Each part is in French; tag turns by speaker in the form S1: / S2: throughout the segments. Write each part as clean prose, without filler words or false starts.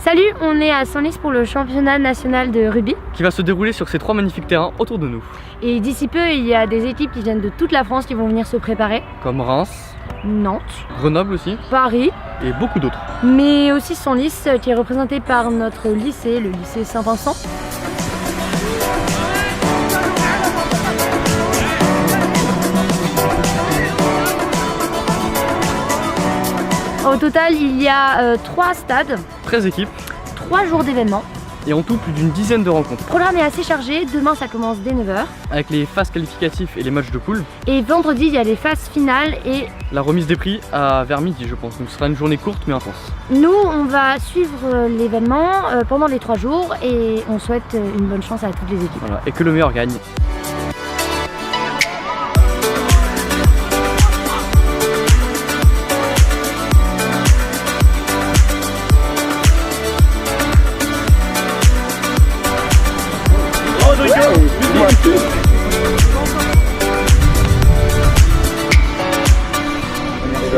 S1: Salut, on est à Senlis pour le championnat national de rugby
S2: qui va se dérouler sur ces 3 magnifiques terrains autour de nous.
S1: Et d'ici peu, il y a des équipes qui viennent de toute la France qui vont venir se préparer.
S2: Comme Reims,
S1: Nantes,
S2: Grenoble aussi,
S1: Paris
S2: et beaucoup d'autres.
S1: Mais aussi Senlis qui est représenté par notre lycée, le lycée Saint-Vincent. Au total, il y a 3 stades,
S2: 13 équipes,
S1: 3 jours d'événements.
S2: Et en tout, plus d'une dizaine de rencontres.
S1: Le programme est assez chargé, demain ça commence dès 9 h.
S2: Avec les phases qualificatives et les matchs de poule.
S1: Et vendredi, il y a les phases finales et
S2: la remise des prix vers midi, je pense. Donc ce sera une journée courte mais intense.
S1: Nous, on va suivre l'événement pendant les 3 jours et on souhaite une bonne chance à toutes les équipes.
S2: Voilà, et que le meilleur gagne.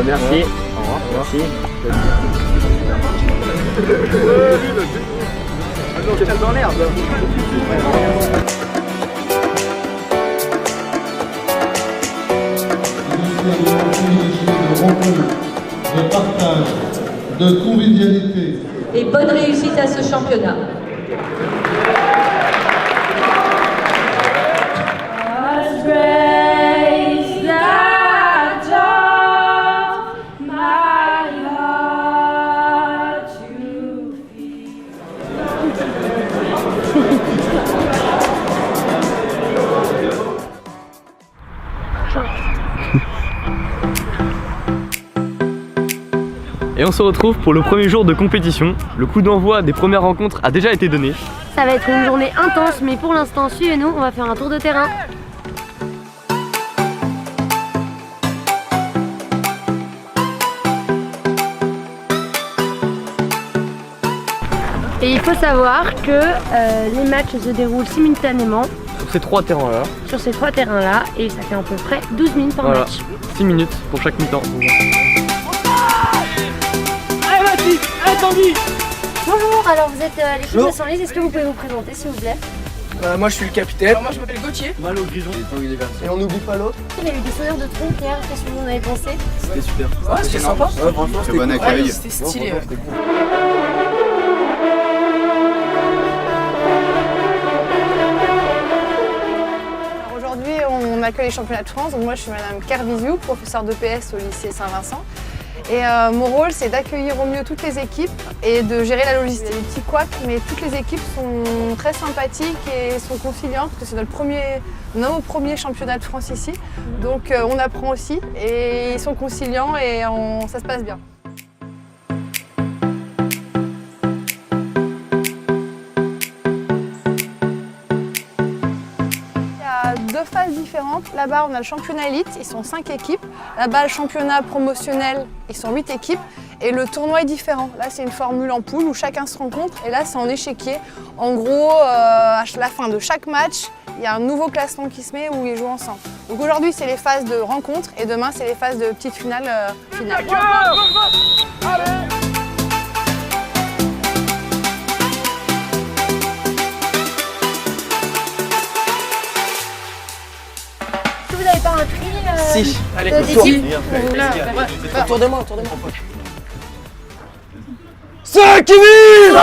S3: Merci. Au revoir. Merci. Dans l'herbe.
S4: De partage, de convivialité.
S5: Et bonne réussite à ce championnat.
S2: Et on se retrouve pour le premier jour de compétition. Le coup d'envoi des premières rencontres a déjà été donné.
S1: Ça va être une journée intense, mais pour l'instant, suivez-nous, on va faire un tour de terrain. Et il faut savoir que les matchs se déroulent simultanément
S2: sur ces 3 terrains-là.
S1: Sur ces 3 terrains-là, et ça fait à peu près 12 minutes par match.
S2: 6 minutes pour chaque mi-temps.
S1: Bonjour, alors vous êtes l'équipe de Senlis, est-ce que vous pouvez vous présenter s'il vous plaît?
S6: Moi je suis le capitaine. Moi je m'appelle Gauthier.
S2: Mal au grison.
S6: Et on n'oublie pas l'autre.
S1: Il y a eu des souvenirs de tronc hier, qu'est-ce que vous en avez pensé?
S2: C'était super.
S6: Ouais, c'était sympa.
S3: Ouais, franchement, c'était bon accueil.
S6: C'était stylé.
S7: Aujourd'hui, on accueille les championnats de France. Donc moi, je suis Madame Carviziou, professeure d'EPS au lycée Saint-Vincent. Et mon rôle, c'est d'accueillir au mieux toutes les équipes et de gérer la logistique. Il y a des petits couacs, mais toutes les équipes sont très sympathiques et sont conciliantes parce que c'est nos premiers championnats de France ici. Donc on apprend aussi et ils sont conciliants et ça se passe bien. Deux phases différentes. Là-bas, on a le championnat élite, ils sont 5 équipes. Là-bas, le championnat promotionnel, ils sont 8 équipes. Et le tournoi est différent. Là, c'est une formule en poule où chacun se rencontre. Et là, c'est en échiquier. En gros, à la fin de chaque match, il y a un nouveau classement qui se met où ils jouent ensemble. Donc aujourd'hui, c'est les phases de rencontre et demain, c'est les phases de petites finales.
S1: Vous n'avez pas un prix
S6: Si, allez, autour de moi.
S3: Ceux qui vivent!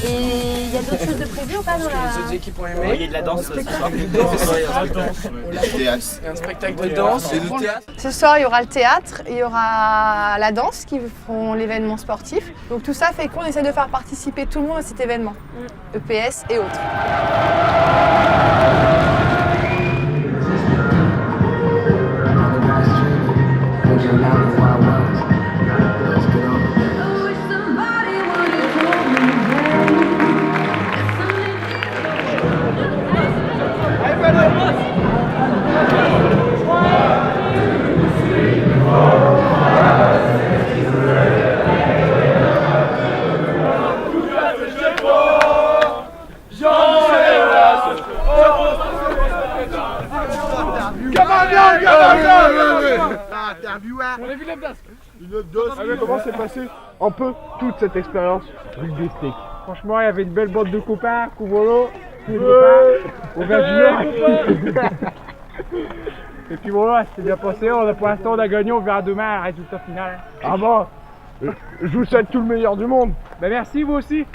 S1: Il y a d'autres choses de prévues ou pas dans la...
S6: Les autres équipes ont aimé.
S2: Il y a de la danse ce soir.
S6: Il y a un spectacle de danse et de théâtre.
S7: Ce soir, il y aura le théâtre, il y aura la danse qui feront l'événement sportif. Donc tout ça fait qu'on essaie de faire participer tout le monde à cet événement, EPS et autres.
S8: passé un peu toute cette expérience rugby stick? Franchement, il y avait une belle bande de copains, Kouvolo, au vert du Nord. Et puis voilà, c'était bien passé. Pour l'instant, on a gagné, on verra demain le résultat final. Ah bon, je vous souhaite tout le meilleur du monde. Ben merci, vous aussi.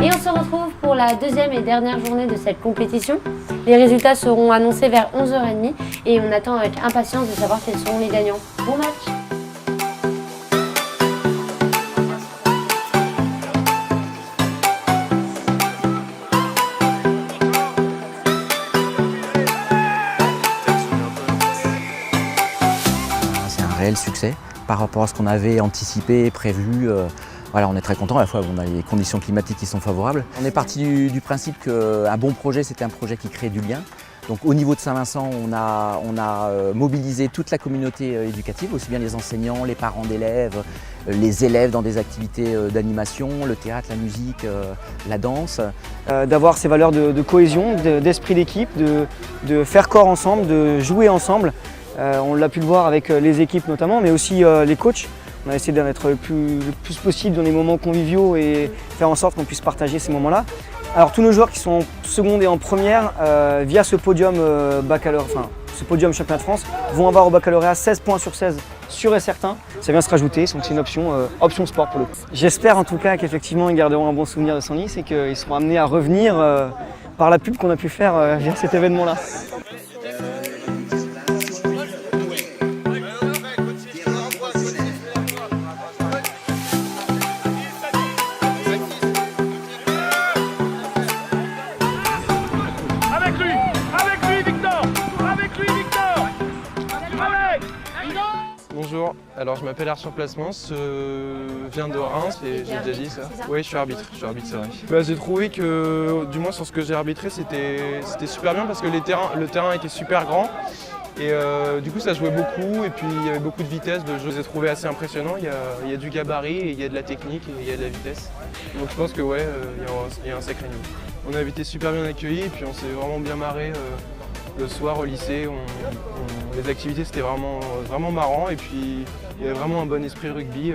S1: Et on se retrouve pour la deuxième et dernière journée de cette compétition. Les résultats seront annoncés vers 11h30 et on attend avec impatience de savoir quels seront les gagnants. Bon match!
S9: C'est un réel succès par rapport à ce qu'on avait anticipé, prévu. Voilà, on est très content, à la fois on a les conditions climatiques qui sont favorables. On est parti du principe qu'un bon projet, c'était un projet qui crée du lien. Donc au niveau de Saint-Vincent, on a mobilisé toute la communauté éducative, aussi bien les enseignants, les parents d'élèves, les élèves dans des activités d'animation, le théâtre, la musique, la danse.
S10: D'avoir ces valeurs de cohésion, d'esprit d'équipe, de faire corps ensemble, de jouer ensemble. On l'a pu le voir avec les équipes notamment, mais aussi les coachs. On a essayé d'en être le plus possible dans les moments conviviaux et faire en sorte qu'on puisse partager ces moments-là. Alors tous nos joueurs qui sont en seconde et en première, via ce podium ce podium championnat de France, vont avoir au baccalauréat 16 points sur 16, sûr et certain. Ça vient se rajouter, donc c'est une option sport pour le coup. J'espère en tout cas qu'effectivement ils garderont un bon souvenir de Senlis et qu'ils seront amenés à revenir par la pub qu'on a pu faire via cet événement-là.
S11: Bonjour, alors je m'appelle Arthur Placements, je viens de Reims et j'ai déjà dit ça. Oui, je suis arbitre, c'est vrai. J'ai trouvé que, du moins sur ce que j'ai arbitré, c'était super bien parce que le terrain était super grand et du coup ça jouait beaucoup et puis il y avait beaucoup de vitesse, je les ai trouvés assez impressionnants. Il y a du gabarit, et il y a de la technique et il y a de la vitesse. Donc je pense que ouais, il y a un sacré niveau. On a été super bien accueillis et puis on s'est vraiment bien marré. Le soir au lycée, les activités c'était vraiment marrant et puis il y avait vraiment un bon esprit rugby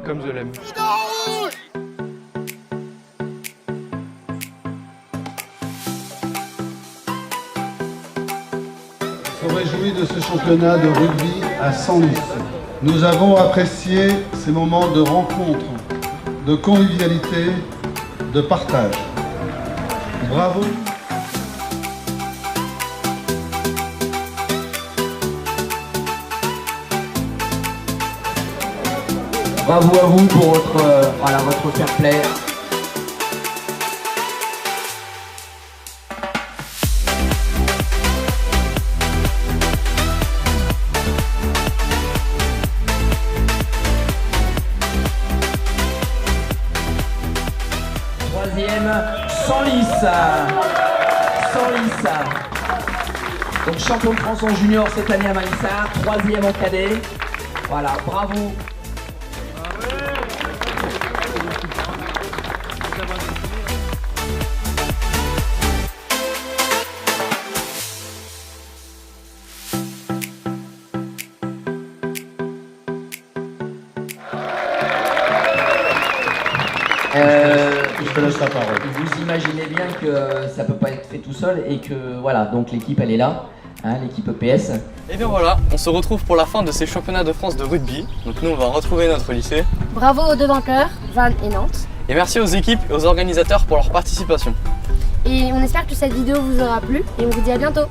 S11: comme je l'aime.
S4: On se réjouit de ce championnat de rugby à Senlis. Nous avons apprécié ces moments de rencontre, de convivialité, de partage. Bravo!
S12: Bravo à vous pour votre fair play. Troisième, Senlis. Donc champion de France en junior cette année à Malissard, troisième en cadet. Voilà, bravo.
S4: Je te laisse la parole.
S12: Vous imaginez bien que ça peut pas être fait tout seul et que voilà, donc l'équipe elle est là, hein, l'équipe EPS.
S2: Et bien voilà, on se retrouve pour la fin de ces championnats de France de rugby. Donc nous on va retrouver notre lycée.
S1: Bravo aux deux vainqueurs, Vannes et Nantes.
S2: Et merci aux équipes et aux organisateurs pour leur participation.
S1: Et on espère que cette vidéo vous aura plu et on vous dit à bientôt.